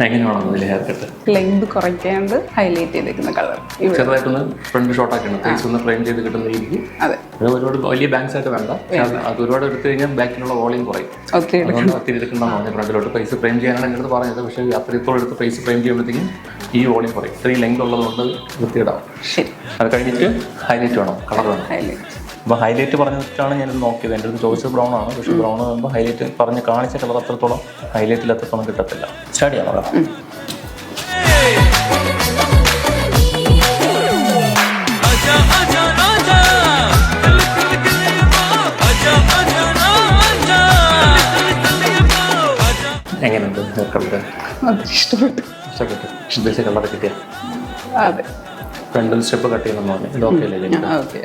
എങ്ങനെയാണോ അതിൽ hair cut? Length കുറയ്ക്കാണ്ട് highlight ചെയ്തേക്കുന്ന കളർ. ചെറുതായിട്ടൊന്ന് ഫ്രണ്ട് ഷോട്ട് ആക്കണം, ഫേസ് ഒന്ന് ഫ്രെയിം ചെയ്ത് കിട്ടുന്ന രീതിക്ക്. അതെ, അത് ഒരുപാട് വലിയ ബാങ്ക്സ് ആയിട്ട് വേണ്ട. അത് ഒരുപാട് എടുത്തു കഴിഞ്ഞാൽ ബാക്കിലുള്ള വോളിയം കുറയും. അതുകൊണ്ട് ഒത്തിരി എടുക്കണമെന്ന് പറഞ്ഞ ഫ്രണ്ടിലോട്ട് ഫേസ് ഫ്രെയിം ചെയ്യാനാണ് എൻ്റെ അടുത്ത് പറഞ്ഞത്. പക്ഷേ അത്രത്തോളം എടുത്ത് ഫേസ് ഫ്രെയിം ചെയ്യുമ്പോഴത്തേക്കും ഈ വോളിയം കുറയും. ഇത്രയും ലെങ്ത് ഉള്ളതുകൊണ്ട് വൃത്തിയിടാവും. ശരി, അത് കഴിഞ്ഞിട്ട് ഹൈലൈറ്റ് വേണം, കളർ വേണം. ഹൈലൈറ്റ്. അപ്പോൾ ഹൈലൈറ്റ് പറഞ്ഞിട്ടാണ് ഞാനിത് നോക്കിയത്. എൻ്റെ അടുത്ത് ചോദിച്ചത് ബ്രൗൺ ആണ്. പക്ഷേ ബ്രൗൺ ആകുമ്പോൾ ഹൈലൈറ്റ് പറഞ്ഞ് കാണിച്ച കളർ അത്രത്തോളം ഹൈലൈറ്റിൽ അത്രത്തോളം കിട്ടത്തില്ല. സ്റ്റാർട്ട് ചെയ്യാം അവിടെ. എങ്ങനെയുണ്ട് ഹെയർ കളർ? ഇഷ്ടപ്പെട്ടു. ഉദ്ദേശിച്ച കളർ കിട്ടിയ? അതെ. ഫ്രണ്ടിൽ സ്റ്റെപ്പ് കട്ട് ചെയ്യണമെന്ന് പറഞ്ഞു. ഇത് ഓക്കെ അല്ലേ? ഓക്കെ.